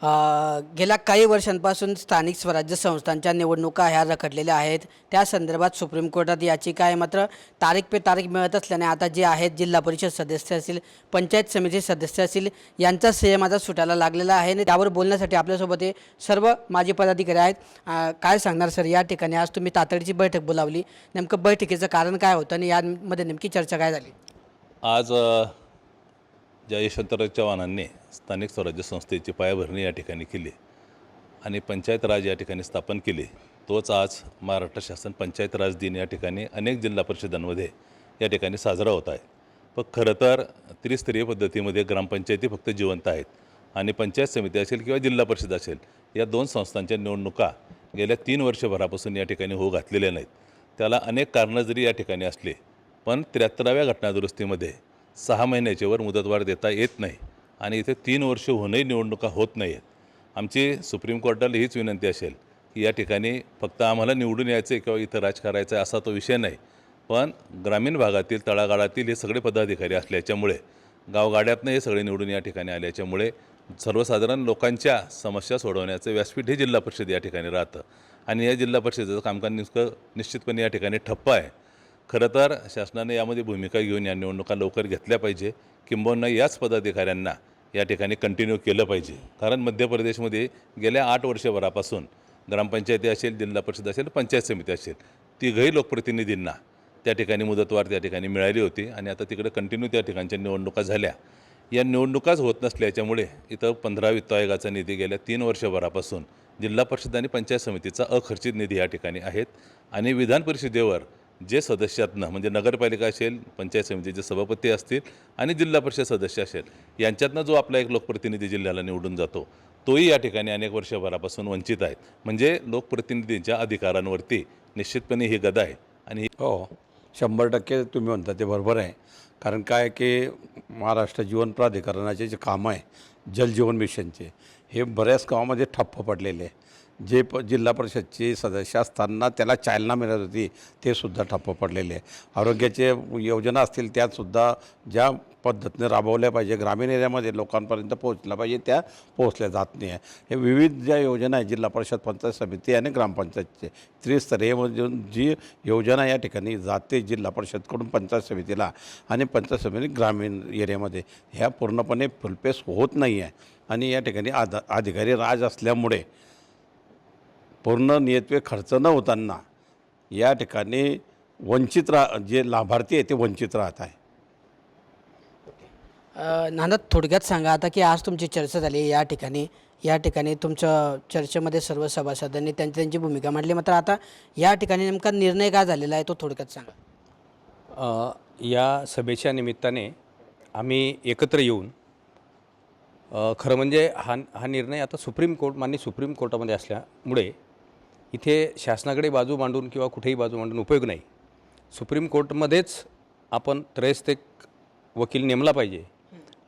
गेल्या काही वर्षांपासून स्थानिक स्वराज्य संस्थांच्या निवडणुका ह्या रखडलेल्या आहेत। त्या संदर्भात सुप्रीम कोर्टात याचिका आहे, मात्र तारीख पे तारीख मिळत असल्याने आता जे आहेत जिल्हा परिषद सदस्य असतील, पंचायत समिती सदस्य असतील, यांचा संयम आता सुटायला लागलेला आहे आणि त्यावर बोलण्यासाठी आपल्यासोबत हे सर्व माजी पदाधिकारी आहेत। काय सांगणार सर, या ठिकाणी आज तुम्ही तातडीची बैठक बोलावली, नेमकं बैठकीचं कारण काय होतं आणि यामध्ये नेमकी चर्चा काय झाली? आज ज्या यशवंतराव चव्हाणांनी स्थानिक स्वराज्य संस्थेची पायाभरणी या ठिकाणी केली आणि पंचायत राज या ठिकाणी स्थापन केले, तोच आज महाराष्ट्र शासन पंचायत राज दिन या ठिकाणी अनेक जिल्हा परिषदांमध्ये या ठिकाणी साजरा होत आहे। पण खरं तर त्रिस्तरीय पद्धतीमध्ये ग्रामपंचायती फक्त जिवंत आहेत आणि पंचायत समिती असेल किंवा जिल्हा परिषद असेल, या दोन संस्थांच्या निवडणुका गेल्या 3 वर्षभरापासून या ठिकाणी होऊ घातलेल्या नाहीत। त्याला अनेक कारणं जरी या ठिकाणी असले, पण 73व्या घटनादुरुस्तीमध्ये 6 महिन्याच्या वर मुदतवाढ देता येत नाही आणि इथे 3 वर्ष होऊनही निवडणुका होत नाही आहेत। आमची सुप्रीम कोर्टाला हीच विनंती असेल की या ठिकाणी फक्त आम्हाला निवडून यायचं किंवा इथं राज करायचं असा तो विषय नाही, पण ग्रामीण भागातील तळागाळातील हे सगळे पदाधिकारी असल्याच्यामुळे, गावगाड्यातनं हे सगळे निवडून या ठिकाणी आल्याच्यामुळे सर्वसाधारण लोकांच्या समस्या सोडवण्याचं व्यासपीठ हे जिल्हा परिषद या ठिकाणी राहतं आणि या जिल्हा परिषदेचं कामकाज निश्चितपणे या ठिकाणी ठप्प आहे। खरं तर शासनाने यामध्ये भूमिका घेऊन या निवडणुका लवकर घेतल्या पाहिजे, किंबहुना याच पदाधिकाऱ्यांना या ठिकाणी कंटिन्यू केलं पाहिजे। कारण मध्य प्रदेशमध्ये गेल्या 8 वर्षभरापासून ग्रामपंचायती असेल, जिल्हा परिषद असेल, पंचायत समिती असेल, तिघही लोकप्रतिनिधींना त्या ठिकाणी मुदतवाढ त्या ठिकाणी मिळाली होती आणि आता तिकडे कंटिन्यू त्या ठिकाणच्या निवडणुका झाल्या। या निवडणुकाच होत नसल्याच्यामुळे इथं 15 वित्त आयोगाचा निधी गेल्या 3 वर्षभरापासून जिल्हा परिषद आणि पंचायत समितीचा अखर्चित निधी या ठिकाणी आहेत आणि विधान परिषदेवर जे सदस्यातनं म्हणजे नगरपालिका असेल, पंचायत समितीचे सभापती असतील आणि जिल्हा परिषद सदस्य असेल, यांच्यातनं जो आपला एक लोकप्रतिनिधी जिल्ह्याला निवडून जातो, तोही या ठिकाणी अनेक वर्षभरापासून वंचित आहेत। म्हणजे लोकप्रतिनिधींच्या अधिकारांवरती निश्चितपणे ही गदा आहे आणि हो, 100% तुम्ही म्हणता ते बरोबर आहे। कारण काय की महाराष्ट्र जीवन प्राधिकरणाचे जे कामं आहे, जलजीवन मिशनचे, हे बऱ्याच गावामध्ये ठप्प पडलेले आहे। जे जिल्हा परिषदचे सदस्य असताना त्याला चालना मिळत होती, ते सुद्धा ठप्प पडलेले आहे। आरोग्याचे योजना असतील, त्यातसुद्धा ज्या पद्धतीने राबवल्या पाहिजे, ग्रामीण एरियामध्ये लोकांपर्यंत पोहोचल्या पाहिजे, त्या पोहोचल्या जात नाही आहे। हे विविध ज्या योजना आहेत, जिल्हा परिषद, पंचायत समिती आणि ग्रामपंचायतचे त्रिस्तरीयमधून जी योजना या ठिकाणी जाते जिल्हा परिषदकडून पंचायत समितीला आणि पंचायत समिती ग्रामीण एरियामध्ये, ह्या पूर्णपणे फुलपेस होत नाही आहे आणि या ठिकाणी अधिकारी राज असल्यामुळे पूर्ण नियतवे खर्च न होताना या ठिकाणी वंचित जे लाभार्थी आहे ते वंचित राहत आहे। नाना, थोडक्यात सांगा आता की आज तुमची चर्चा झाली या ठिकाणी तुमच्या चर्चेमध्ये सर्व सभासदांनी त्यांची भूमिका मांडली, मात्र आता या ठिकाणी नेमका निर्णय काय झालेला आहे तो थोडक्यात सांगा। या सभेच्या निमित्ताने आम्ही एकत्र येऊन खरं म्हणजे हा निर्णय आता माननीय सुप्रीम कोर्टामध्ये असल्यामुळे इथे शासनाकडे बाजू मांडून किंवा कुठेही बाजू मांडून उपयोग नाही। सुप्रीम कोर्टमध्येच आपण त्रयस्थिक वकील नेमला पाहिजे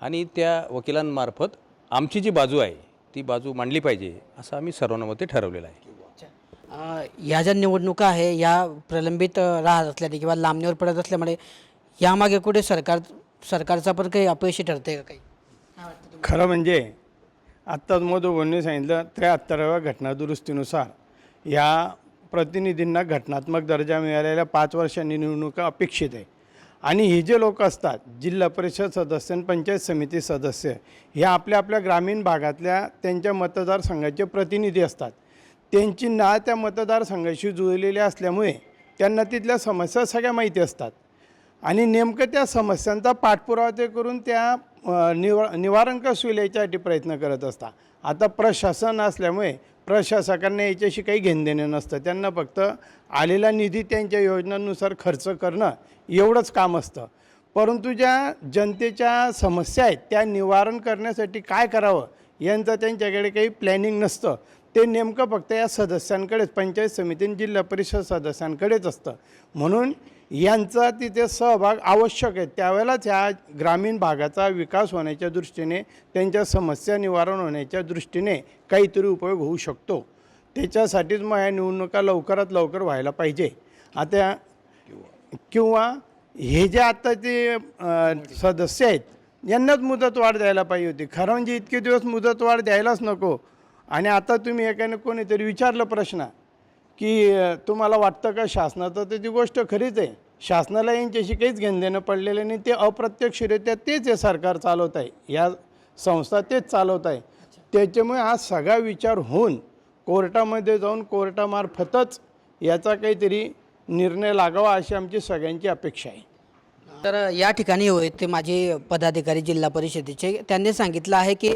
आणि त्या वकिलांमार्फत आमची जी बाजू आहे ती बाजू मांडली पाहिजे, असं आम्ही सर्वानुमते ठरवलेलं आहे। या ज्या निवडणुका आहे या प्रलंबित राहत असल्याने किंवा लांबणीवर पडत असल्यामुळे यामागे कुठे सरकारचा पण काही अपयशी ठरते का काही? खरं म्हणजे आत्ताच मधुबनने सांगितलं, 73व्या घटनादुरुस्तीनुसार या प्रतिनिधींना घटनात्मक दर्जा मिळालेल्या 5 वर्षांनी निवडणुका अपेक्षित आहे आणि हे जे लोक असतात, जिल्हा परिषद सदस्य आणि पंचायत समिती सदस्य, हे आपल्या आपल्या ग्रामीण भागातल्या त्यांच्या मतदारसंघाचे प्रतिनिधी असतात। त्यांची नाळ त्या मतदारसंघाशी जुळलेली असल्यामुळे त्यांना तिथल्या समस्या सगळ्या माहिती असतात आणि नेमकं त्या समस्यांचा पाठपुरावा ते करून त्या निवारण कसं याच्यासाठी प्रयत्न करत असतात। आता प्रशासन असल्यामुळे प्रशासकांना याच्याशी काही घेणदेणं नसतं, त्यांना फक्त आलेला निधी त्यांच्या योजनांनुसार खर्च करणं एवढंच काम असतं। परंतु ज्या जनतेच्या समस्या आहेत त्या निवारण करण्यासाठी काय करावं यांचं त्यांच्याकडे काही प्लॅनिंग नसतं। ते नेमकं फक्त या सदस्यांकडेच, पंचायत समिती आणि जिल्हा परिषद सदस्यांकडेच असतं। म्हणून यांचा तिथे सहभाग आवश्यक आहे। त्यावेळेलाच ह्या ग्रामीण भागाचा विकास होण्याच्या दृष्टीने, त्यांच्या समस्या निवारण होण्याच्या दृष्टीने काहीतरी उपयोग होऊ शकतो। त्याच्यासाठीच मग ह्या निवडणुका लवकरात लवकर व्हायला पाहिजे। आता किंवा हे जे आता ते सदस्य आहेत यांनाच मुदतवाढ द्यायला पाहिजे होती. खरं म्हणजे इतके दिवस मुदतवाढ द्यायलाच नको. आणि आता तुम्ही एकाने कोणीतरी विचारलं प्रश्न की तुम्हाला वाटतं का शासनाचं, तर ती गोष्ट खरीच आहे. शासनाला यांच्याशी काहीच घेणं देणं पडलेलं नाही. ते अप्रत्यक्षरित्या तेच हे सरकार चालवत आहे, या संस्था तेच चालवत आहे. त्याच्यामुळे हा सगळा विचार होऊन कोर्टामध्ये जाऊन कोर्टामार्फतच याचा काहीतरी निर्णय लागावा अशी आमची सगळ्यांची अपेक्षा आहे. तर या ठिकाणी होते ते माझे पदाधिकारी जिल्हा परिषदेचे, त्यांनी सांगितलं आहे की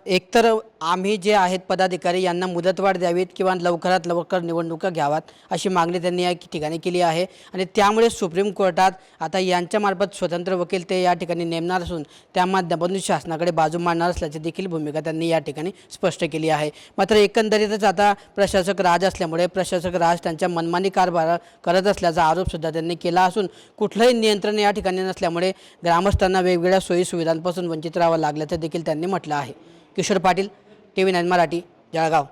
एकतर आम्ही जे आहेत पदाधिकारी यांना मुदतवाढ द्यावीत किंवा लवकरात लवकर निवडणुका घ्याव्यात अशी मागणी त्यांनी या ठिकाणी केली आहे. आणि त्यामुळे सुप्रीम कोर्टात आता यांच्यामार्फत स्वतंत्र वकील ते या ठिकाणी नेमणार असून त्या माध्यमातून शासनाकडे बाजू मांडणार असल्याची देखील भूमिका त्यांनी या ठिकाणी स्पष्ट केली आहे. मात्र एकंदरीतच आता प्रशासक राज असल्यामुळे प्रशासक राज त्यांच्या मनमानी कारभार करत असल्याचा आरोपसुद्धा त्यांनी केला असून कुठलंही नियंत्रण या ठिकाणी नसल्यामुळे ग्रामस्थांना वेगवेगळ्या सोयी सुविधांपासून वंचित राहावं लागल्याचं देखील त्यांनी म्हटलं आहे. किशोर पाटील, TV9 मराठी, जळगाव.